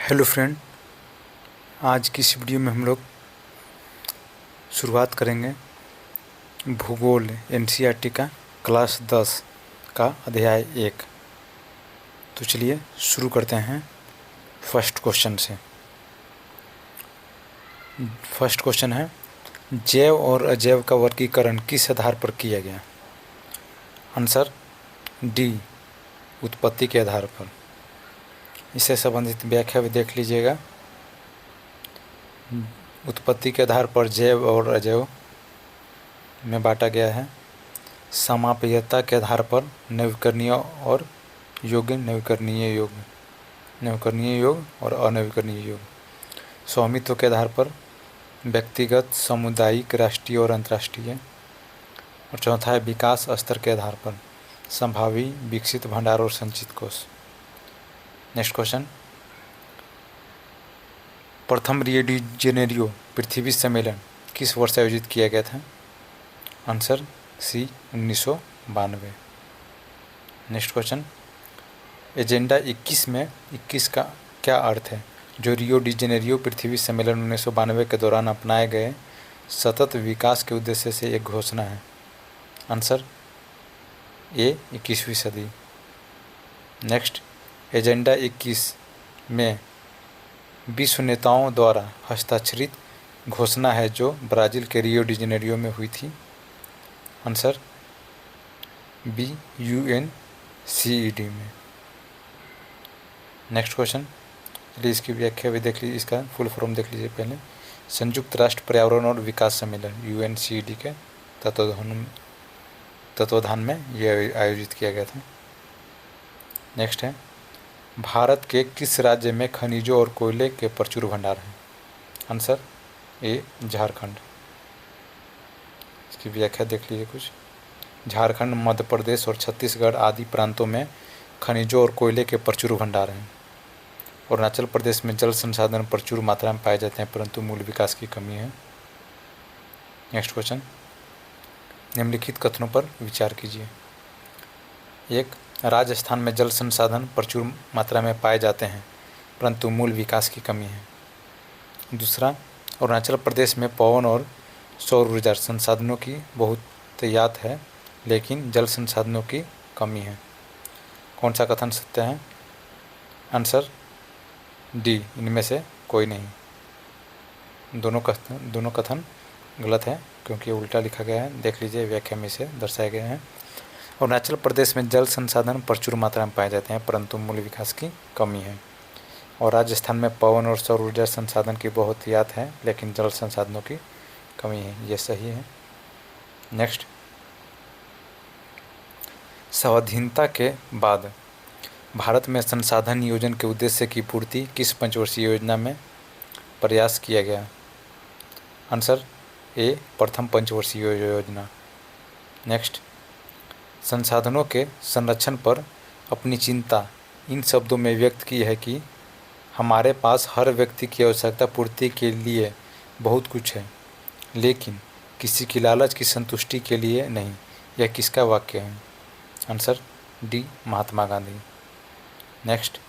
Hello friend, आज की इस वीडियो में हम लोग शुरुआत करेंगे भूगोल एनसीईआरटी का क्लास 10 का अध्याय 1। तो चलिए शुरू करते हैं फर्स्ट क्वेश्चन से। फर्स्ट क्वेश्चन है, जैव और अजैव का वर्गीकरण किस आधार पर किया गया? आंसर डी, उत्पत्ति के आधार पर। इससे संबंधित व्याख्या भी देख लीजिएगा। उत्पत्ति के आधार पर जैव और अजैव में बांटा गया है। समापीयता के आधार पर नवीकरणीय और योग्य, नवीकरणीय योग और अनवीकरणीय योग। स्वामित्व के आधार पर व्यक्तिगत, सामुदायिक, राष्ट्रीय और अंतर्राष्ट्रीय। और चौथा है विकास स्तर के आधार पर संभावी, विकसित, भंडार और संचित कोष। नेक्स्ट क्वेश्चन, प्रथम रियो डी जेनेरियो पृथ्वी सम्मेलन किस वर्ष आयोजित किया गया था? Answer C, 1992। Next question, agenda 21 में 21 का क्या अर्थ है जो रियो डी जेनेरियो पृथ्वी सम्मेलन 1992 के दौरान अपनाए गए सतत विकास के उद्देश्य से एक घोषणा है? आंसर ए, 21वीं सदी। नेक्स्ट, एजेंडा 21 में विश्व नेताओं द्वारा हस्ताक्षरित घोषणा है जो ब्राज़ील के रियो डी जेनेरियो में हुई थी? आंसर बी, UNCED में। नेक्स्ट क्वेश्चन, चलिए इसकी व्याख्या भी देख लीजिए, इसका फुल फॉर्म देख लीजिए पहले। संयुक्त राष्ट्र पर्यावरण और विकास सम्मेलन UNCED के तत्वाधान में यह आयोजित किया गया था। नेक्स्ट है, भारत के किस राज्य में खनिजों और कोयले के प्रचुर भंडार हैं? Answer A, Jharkhand. इसकी व्याख्या देख लीजिए कुछ। झारखंड, मध्य प्रदेश और छत्तीसगढ़ आदि प्रांतों में खनिजों और कोयले के प्रचुर भंडार हैं। अरुणाचल प्रदेश में जल संसाधन प्रचुर मात्रा में पाए जाते हैं परंतु मूल विकास की कमी है। नेक्स्ट क्वेश्चन, निम्नलिखित कथनों पर विचार कीजिए। एक, राजस्थान में जल संसाधन प्रचुर मात्रा में पाए जाते हैं परंतु मूल विकास की कमी है। दूसरा, अरुणाचल प्रदेश में पवन और सौर ऊर्जा संसाधनों की बहुतायत है लेकिन जल संसाधनों की कमी है। कौन सा कथन सत्य है? आंसर डी, इनमें से कोई नहीं। दोनों कथन गलत है क्योंकि उल्टा लिखा गया है। देख लीजिए, व्याख्या में से दर्शाए गए हैं। अरुणाचल प्रदेश में जल संसाधन प्रचुर मात्रा में पाए जाते हैं परंतु मूल विकास की कमी है। और राजस्थान में पवन और सौर ऊर्जा संसाधन की बहुतायत है लेकिन जल संसाधनों की कमी है। ये सही है। नेक्स्ट, स्वाधीनता के बाद भारत में संसाधन नियोजन के उद्देश्य की पूर्ति किस पंचवर्षीय योजना में प्रयास किया गया? आंसर ए, प्रथम पंचवर्षीय योजना। नेक्स्ट, संसाधनों के संरक्षण पर अपनी चिंता इन शब्दों में व्यक्त की है कि हमारे पास हर व्यक्ति की आवश्यकता पूर्ति के लिए बहुत कुछ है लेकिन किसी की लालच की संतुष्टि के लिए नहीं। यह किसका वाक्य है? Answer D, Mahatma Gandhi. Next,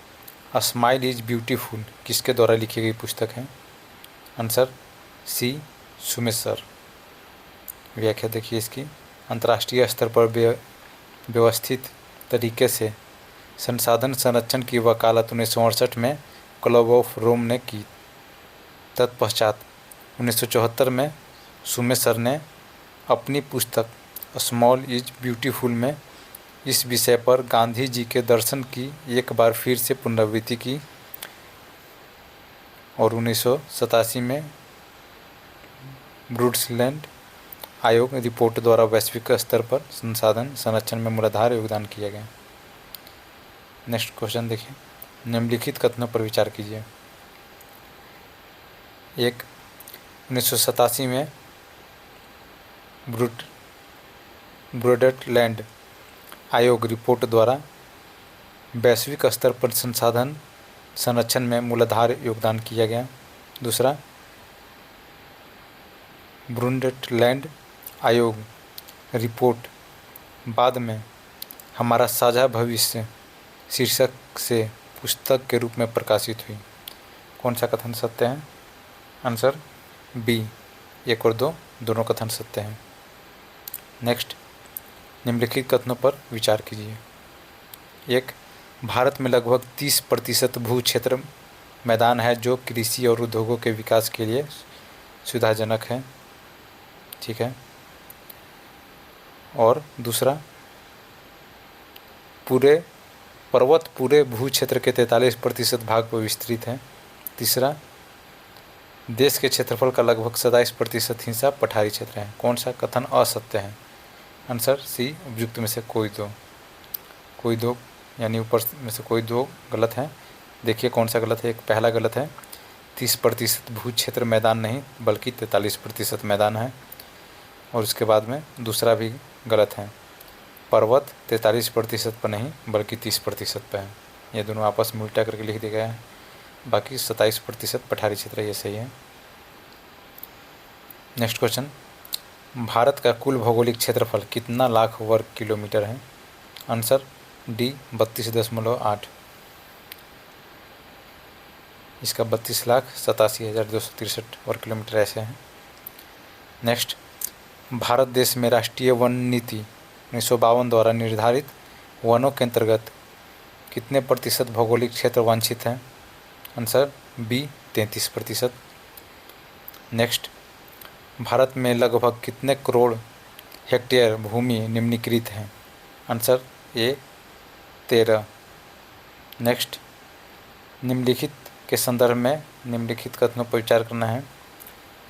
a smile is beautiful किसके द्वारा लिखी गई पुस्तक है? Answer C, Sumit sir. व्याख्या देखिए इसकी। अंतर्राष्ट्रीय स्तर पर व्यवस्थित तरीके से संसाधन संरक्षण की वकालत 1968 में क्लब ऑफ रोम ने की। तत्पश्चात 1974 में सुमित सर ने अपनी पुस्तक स्मॉल इज ब्यूटीफुल में इस विषय पर गांधी जी के दर्शन की एक बार फिर से पुनरावृत्ति की और 1987 में ब्रुड्सलैंड आयोग रिपोर्ट द्वारा वैश्विक स्तर पर संसाधन संरक्षण में मूलाधार योगदान किया गया। नेक्स्ट क्वेश्चन देखिए, निम्नलिखित कथनों पर विचार कीजिए। एक, 1987 में ब्रुड्सलैंड आयोग रिपोर्ट द्वारा वैश्विक स्तर पर संसाधन संरक्षण में मूलाधार योगदान किया गया। दूसरा, ब्रुंडटलैंड आयोग रिपोर्ट बाद में हमारा साझा भविष्य शीर्षक से पुस्तक के रूप में प्रकाशित हुई। कौन सा कथन सत्य है? आंसर बी, 1 और 2 दोनों कथन सत्य हैं। नेक्स्ट, निम्नलिखित कथनों पर विचार कीजिए। 1. भारत में लगभग 30% भू क्षेत्र मैदान है जो कृषि और उद्योगों के विकास के लिए सुविधाजनक है। ठीक है। और दूसरा, पर्वत पूरे भू क्षेत्र के 43% भाग पर विस्तृत है। तीसरा, देश के क्षेत्रफल का लगभग 27% हिस्सा पठारी क्षेत्र है। कौन सा कथन असत्य है? आंसर सी, उपयुक्त में से कोई दो यानी ऊपर में से कोई 2 गलत है। देखिए कौन सा गलत है। एक पहला गलत है, 30% भू क्षेत्र मैदान नहीं बल्कि 43% मैदान है। और उसके बाद में दूसरा भी गलत है, पर्वत 43% पर नहीं बल्कि 30% पर है। ये दोनों आपस में उल्टा करके लिख दिया गया है। बाकी 27% पठारी क्षेत्र, ये सही है। नेक्स्ट क्वेश्चन, भारत का कुल भौगोलिक क्षेत्रफल कितना लाख वर्ग किलोमीटर है? Answer D, 32.8। इसका 32,87,263 वर्ग किलोमीटर ऐसे हैं। नेक्स्ट, भारत देश में राष्ट्रीय वन नीति 1952 द्वारा निर्धारित वनों के अंतर्गत कितने प्रतिशत भौगोलिक क्षेत्र वांछित हैं? Answer B, 33%। नेक्स्ट, भारत में लगभग कितने करोड़ हेक्टेयर भूमि निम्नीकृत हैं? Answer A, 13। नेक्स्ट, निम्नलिखित के संदर्भ में निम्नलिखित कथनों पर विचार करना है।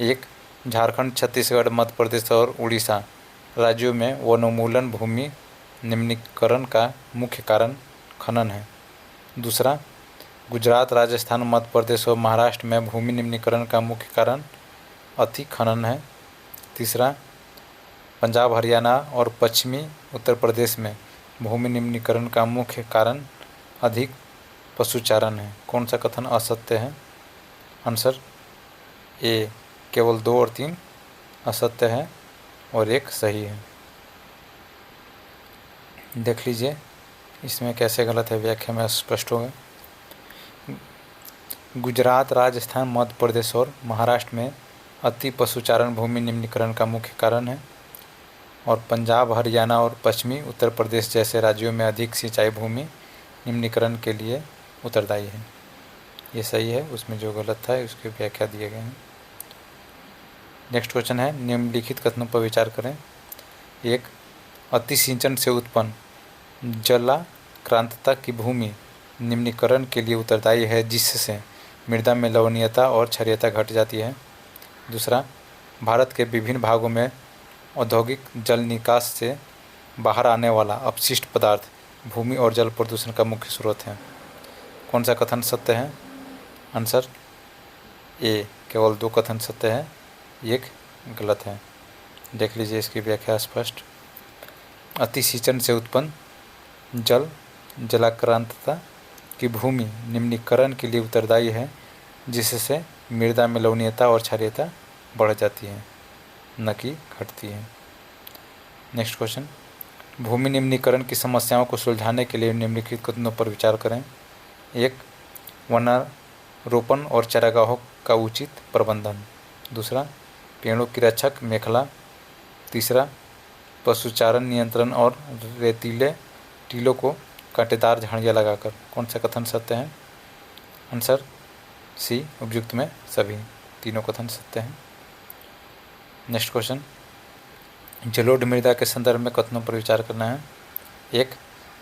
1. झारखंड, छत्तीसगढ़, मध्य प्रदेश और उड़ीसा राज्यों में वनोन्मूलन भूमि निम्नीकरण का मुख्य कारण खनन है। दूसरा, गुजरात, राजस्थान, मध्य प्रदेश और महाराष्ट्र में भूमि निम्नीकरण का मुख्य कारण अति खनन है। तीसरा, पंजाब, हरियाणा और पश्चिमी उत्तर प्रदेश में भूमि निम्नीकरण का मुख्य कारण अधिक पशुचारण है। कौन सा कथन असत्य है? आंसर ए, केवल 2 और 3 असत्य है और 1 सही है। देख लीजिए इसमें कैसे गलत है, व्याख्या में स्पष्ट होगा। गुजरात, राजस्थान, मध्य प्रदेश और महाराष्ट्र में अति पशुचारण भूमि निम्नीकरण का मुख्य कारण है। और पंजाब, हरियाणा और पश्चिमी उत्तर प्रदेश जैसे राज्यों में अधिक सिंचाई भूमि निम्नीकरण के लिए उत्तरदायी है। ये सही है, उसमें जो गलत था उसकी व्याख्या दिए गए हैं। नेक्स्ट क्वेश्चन है, निम्नलिखित कथनों पर विचार करें। 1. अति सिंचन से उत्पन्न जलाक्रांतता की भूमि निम्नीकरण के लिए उत्तरदायी है जिससे मृदा में लवणीयता और क्षारीयता घट जाती है। दूसरा, भारत के विभिन्न भागों में औद्योगिक जल निकास से बाहर आने वाला अपशिष्ट पदार्थ भूमि और जल प्रदूषण का मुख्य स्रोत है। कौन सा कथन सत्य है? आंसर ए, केवल 2 कथन सत्य है, 1 गलत है। देख लीजिए इसकी व्याख्या स्पष्ट। अति सिंचन से उत्पन्न जलाक्रांतता की भूमि निम्नीकरण के लिए उत्तरदायी है जिससे मृदा में लवणीयता और क्षारीयता बढ़ जाती है, न कि घटती है। नेक्स्ट क्वेश्चन, भूमि निम्नीकरण की समस्याओं को सुलझाने के लिए निम्नलिखित कथनों पर विचार करें। 1. वनारोपण और चारागाहों का उचित प्रबंधन। दूसरा, पेड़ों की रक्षक मेखला। तीसरा, पशुचारण नियंत्रण और रेतीले टीलों को कांटेदार झाड़ियाँ लगाकर। कौन सा कथन सत्य है? आंसर सी, उपयुक्त में सभी, तीनों कथन सत्य हैं। नेक्स्ट क्वेश्चन, जलोढ़ मृदा के संदर्भ में कथनों पर विचार करना है। 1.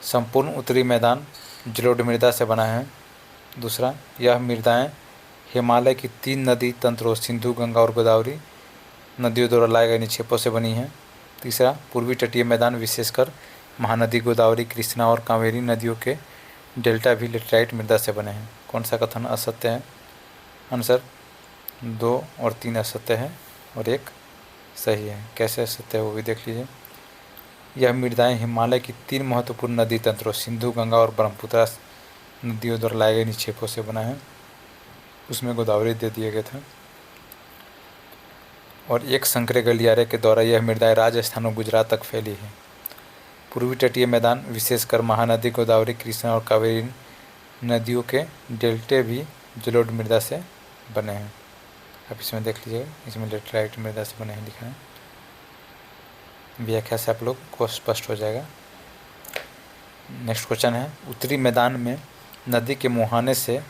संपूर्ण उत्तरी मैदान जलोढ़ मृदा से बना है। दूसरा, यह मृदाएं हिमालय की 3 नदी तंत्रों सिंधु, गंगा और गोदावरी नदियों द्वारा लाए गए निक्षेपों से बनी हैं। तीसरा, पूर्वी तटीय मैदान विशेषकर महानदी, गोदावरी, कृष्णा और कावेरी नदियों के डेल्टा भी लेटराइट मृदा से बने हैं। कौन सा कथन असत्य है? आंसर 2 और 3 असत्य है और 1 सही है। कैसे असत्य है वो भी देख लीजिए। यह मृदाएं हिमालय की 3 महत्वपूर्ण नदी तंत्रों सिंधु, गंगा और ब्रह्मपुत्र नदियों द्वारा लाए गए निक्षेपों से बना है। उसमें गोदावरी दे दिए गए थे। और एक संकरे गलियारे के द्वारा यह मृदाएं राजस्थान और गुजरात तक फैली है। पूर्वी तटीय मैदान विशेषकर महानदी, गोदावरी, कृष्णा और कावेरी नदियों के डेल्टे भी जलोढ़ मृदा से बने हैं। आप इसमें देख लीजिएगा, इसमें लेटराइट मृदा से बने हैं लिखा है। व्याख्या से आप लोग को स्पष्ट हो जाएगा। नेक्स्ट क्वेश्चन है, उत्तरी मैदान में नदी के मुहाने से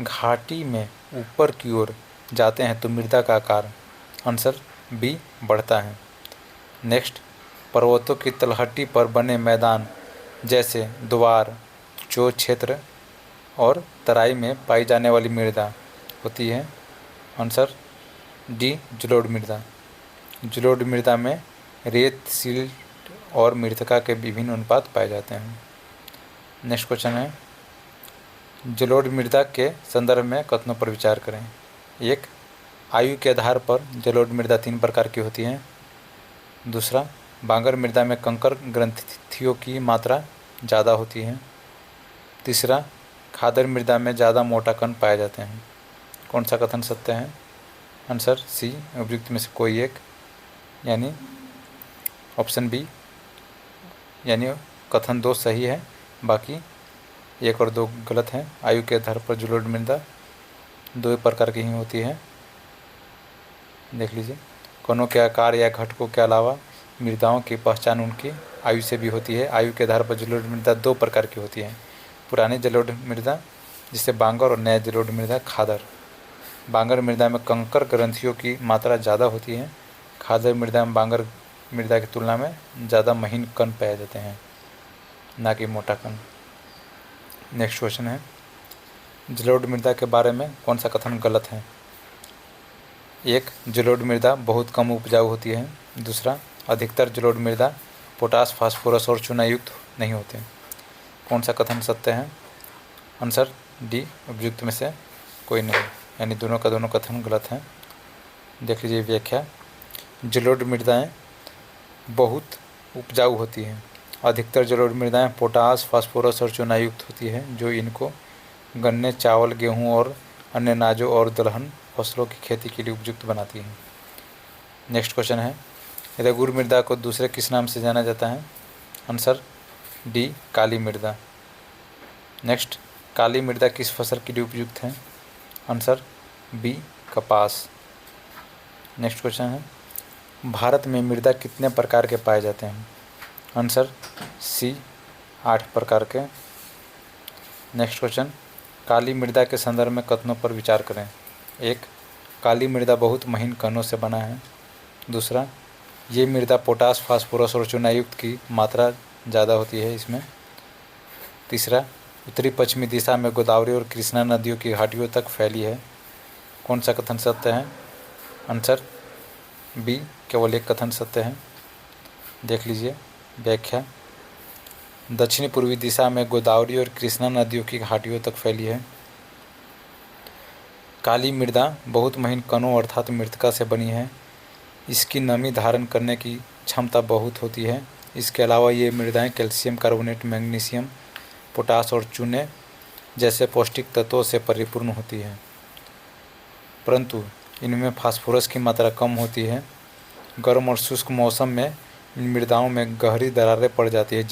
घाटी में ऊपर की ओर जाते हैं तो मृदा का आकार, आंसर बी, बढ़ता है। नेक्स्ट, पर्वतों की तलहटी पर बने मैदान जैसे द्वार, चो क्षेत्र और तराई में पाई जाने वाली मृदा होती है, आंसर डी, जलोढ़ मृदा। जलोढ़ मृदा में रेत, सिल्ट और मृतिका के विभिन्न अनुपात पाए जाते हैं। नेक्स्ट क्वेश्चन है, जलोढ़ मृदा के संदर्भ में कथनों पर विचार करें। एक, आयु के आधार पर जलोढ़ मृदा 3 प्रकार की होती है। दूसरा, बांगर मृदा में कंकर ग्रंथियों की मात्रा ज़्यादा होती है। तीसरा, खादर मृदा में ज़्यादा मोटा कण पाए जाते हैं। कौन सा कथन सत्य है? आंसर सी, उपयुक्त में से कोई एक, यानी ऑप्शन बी, यानी कथन 2 सही है, बाकी 1 और 2 गलत हैं। आयु के आधार पर जलोढ़ मृदा 2 प्रकार की ही होती है। देख लीजिए, कणों के आकार या घटकों के अलावा मृदाओं की पहचान उनकी आयु से भी होती है। आयु के आधार पर जलोढ़ मृदा 2 प्रकार की होती है, पुरानी जलोढ़ मृदा जिसे बांगर और नया जलोढ़ मृदा खादर। बांगर मृदा में कंकर ग्रंथियों की मात्रा ज़्यादा होती है। खादर मृदा में बांगर मृदा की तुलना में ज़्यादा महीन कण पाए जाते हैं, ना कि मोटा कण। नेक्स्ट क्वेश्चन है, जलोढ़ मृदा के बारे में कौन सा कथन गलत है? एक, जलोढ़ मृदा बहुत कम उपजाऊ होती है। दूसरा, अधिकतर जलोढ़ मृदा पोटास, फास्फोरस और चूना युक्त नहीं होते। कौन सा कथन सत्य है? आंसर डी, उपयुक्त में से कोई नहीं, यानी दोनों का दोनों कथन गलत हैं। देख लीजिए व्याख्या, जलोढ़ मृदाएँ बहुत उपजाऊ होती हैं। अधिकतर जलोढ़ मृदाएँ पोटास, फास्फोरस और चूना युक्त होती है, जो इनको गन्ने, चावल, गेहूँ और अन्य अनाजों और दलहन फसलों की खेती के लिए उपयुक्त बनाती हैं। नेक्स्ट क्वेश्चन है, रेगुर मृदा को दूसरे किस नाम से जाना जाता है? आंसर डी, काली मृदा। नेक्स्ट, काली मृदा किस फसल के लिए उपयुक्त है? आंसर बी, कपास। नेक्स्ट क्वेश्चन है, भारत में मृदा कितने प्रकार के पाए जाते हैं? आंसर सी, 8 प्रकार के। नेक्स्ट क्वेश्चन, काली मृदा के संदर्भ में कथनों पर विचार करें। एक, काली मृदा बहुत महीन कणों से बना है। दूसरा, ये मृदा पोटास, फास्फोरस और चूना युक्त की मात्रा ज़्यादा होती है इसमें। तीसरा, उत्तरी पश्चिमी दिशा में गोदावरी और कृष्णा नदियों की घाटियों तक फैली है। कौन सा कथन सत्य है? आंसर बी, केवल एक कथन सत्य है। देख लीजिए व्याख्या, दक्षिणी पूर्वी दिशा में गोदावरी और कृष्णा नदियों की घाटियों तक फैली है। काली मृदा बहुत महीन कणों अर्थात मृतिका से बनी है। इसकी नमी धारण करने की क्षमता बहुत होती है। इसके अलावा ये मृदाएं कैल्शियम कार्बोनेट, मैग्नीशियम, पोटास और चूने जैसे पौष्टिक तत्वों से परिपूर्ण होती है, परंतु इनमें फास्फोरस की मात्रा कम होती है। गर्म और शुष्क मौसम में इन मृदाओं में गहरी दरारें पड़ जाती है,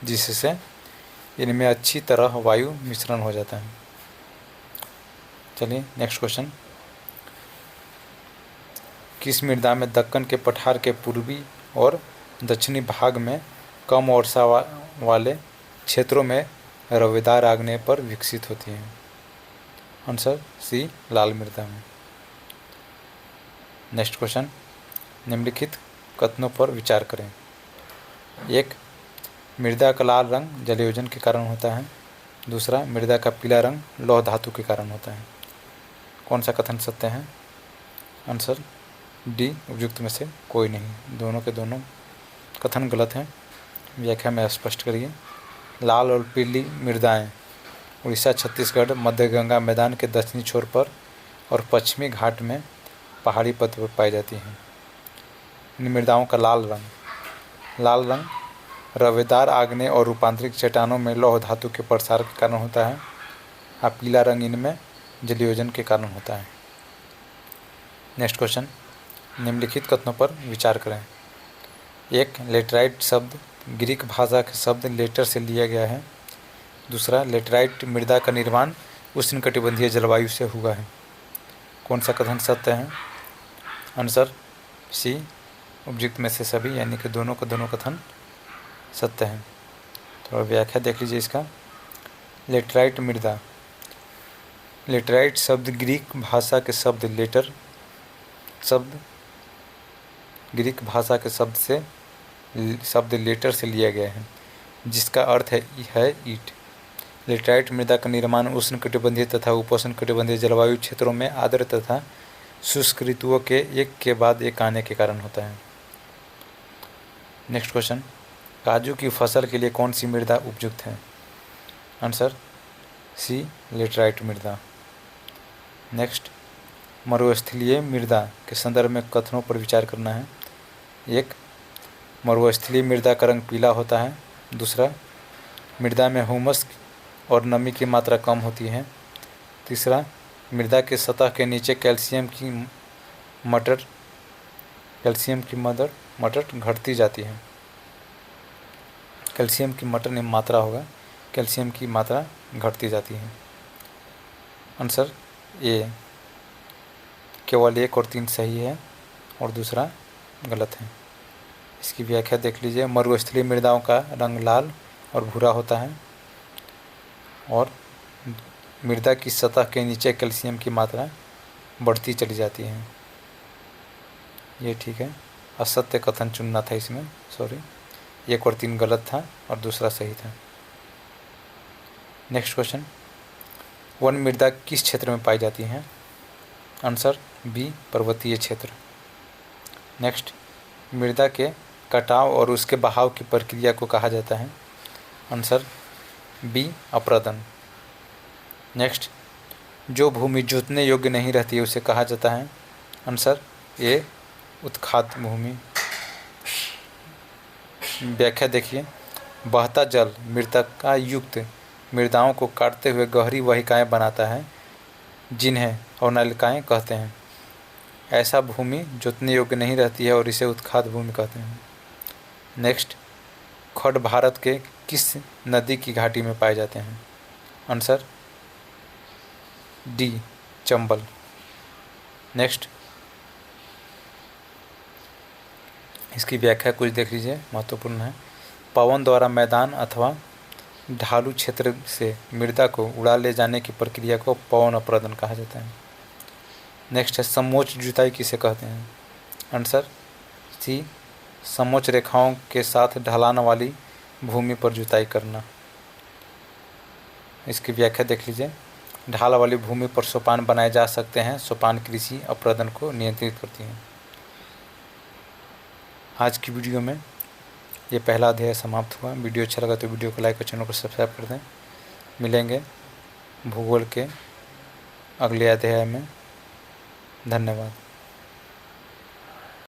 जिससे इनमें अच्छी तरह वायु मिश्रण हो जाता है। चलिए नेक्स्ट क्वेश्चन, किस मृदा में दक्कन के पठार के पूर्वी और दक्षिणी भाग में कम वर्षा वाले क्षेत्रों में रवेदार आग्नेय पर विकसित होती हैं? आंसर सी, लाल मृदा में। नेक्स्ट क्वेश्चन, निम्नलिखित कथनों पर विचार करें। एक, मृदा का लाल रंग जलयोजन के कारण होता है। दूसरा, मृदा का पीला रंग लौह धातु के कारण होता है। कौन सा कथन सत्य है? आंसर डी, उपयुक्त में से कोई नहीं, दोनों के दोनों कथन गलत हैं। व्याख्या में स्पष्ट करिए, लाल और पीली मृदाएं उड़ीसा, छत्तीसगढ़, मध्य गंगा मैदान के दक्षिणी छोर पर और पश्चिमी घाट में पहाड़ी पथ पर पाई जाती हैं। इन मृदाओं का लाल रंग रवेदार आग्नेय और रूपांतरित चट्टानों में लौह धातु के प्रसार के कारण होता है। और पीला रंग इनमें जलयोजन के कारण होता है। नेक्स्ट क्वेश्चन, निम्नलिखित कथनों पर विचार करें। एक, लेटराइट शब्द ग्रीक भाषा के शब्द लेटर से लिया गया है। दूसरा, लेटराइट मृदा का निर्माण उष्णकटिबंधीय जलवायु से हुआ है। कौन सा कथन सत्य है? आंसर सी, उपयुक्त में से सभी, यानी कि दोनों कथन सत्य हैं। थोड़ा व्याख्या देख लीजिए इसका। लेटराइट मृदा। लेटराइट शब्द ग्रीक भाषा के शब्द ग्रीक भाषा के शब्द लेटर से लिया गया है, जिसका अर्थ है ईंट। लेटराइट मृदा का निर्माण उष्णकटिबंधीय तथा उपोष्णकटिबंधीय जलवायु क्षेत्रों में आर्द्र तथा शुष्क ऋतुओं के एक के बाद एक आने के कारण होता है। नेक्स्ट क्वेश्चन, काजू की फसल के लिए कौन सी मृदा उपयुक्त है? आंसर सी, लेटराइट मृदा। नेक्स्ट, मरुस्थलीय मृदा के संदर्भ में कथनों पर विचार करना है। एक, मरुस्थलीय मृदा का रंग पीला होता है। दूसरा, मृदा में ह्यूमस और नमी की मात्रा कम होती है। तीसरा, मृदा के सतह के नीचे कैल्शियम की मटर घटती जाती है। कैल्शियम की मात्रा घटती जाती है। आंसर ए, केवल 1 और 3 सही है और दूसरा गलत है। इसकी व्याख्या देख लीजिए। मरुस्थलीय मृदाओं का रंग लाल और भूरा होता है और मृदा की सतह के नीचे कैल्शियम की मात्रा बढ़ती चली जाती है। ये ठीक है, असत्य कथन चुनना था इसमें, सॉरी। 1 और 3 गलत था और दूसरा सही था। नेक्स्ट क्वेश्चन, वन मृदा किस क्षेत्र में पाई जाती है? आंसर बी, पर्वतीय क्षेत्र। नेक्स्ट, मृदा के कटाव और उसके बहाव की प्रक्रिया को कहा जाता है। आंसर बी, अपरदन। नेक्स्ट, जो भूमि जोतने योग्य नहीं रहती है उसे कहा जाता है। आंसर ए, उत्खात भूमि। व्याख्या देखिए। बहता जल मृतका युक्त मृदाओं को काटते हुए गहरी वाहिकाएं बनाता है, जिन्हें अवनलिकाएं कहते हैं। ऐसा भूमि जोतने योग्य नहीं रहती है और इसे उत्खात भूमि कहते हैं। नेक्स्ट, खड़ भारत के किस नदी की घाटी में पाए जाते हैं? Answer D, Chambal. नेक्स्ट, इसकी व्याख्या कुछ देख लीजिए, महत्वपूर्ण है। पवन द्वारा मैदान अथवा ढालू क्षेत्र से मृदा को उड़ा ले जाने की प्रक्रिया को पवन अपरदन कहा जाता है। नेक्स्ट है, समोच्च जुताई किसे कहते हैं? आंसर सी, समोच्च रेखाओं के साथ ढलान वाली भूमि पर जुताई करना। इसकी व्याख्या देख लीजिए। ढाल वाली भूमि पर सोपान बनाए जा सकते हैं। सोपान कृषि अपरदन को नियंत्रित करती है। आज की वीडियो में ये पहला अध्याय समाप्त हुआ। वीडियो अच्छा लगा तो वीडियो को लाइक और चैनल को सब्सक्राइब कर दें। मिलेंगे भूगोल के अगले अध्याय में। धन्यवाद।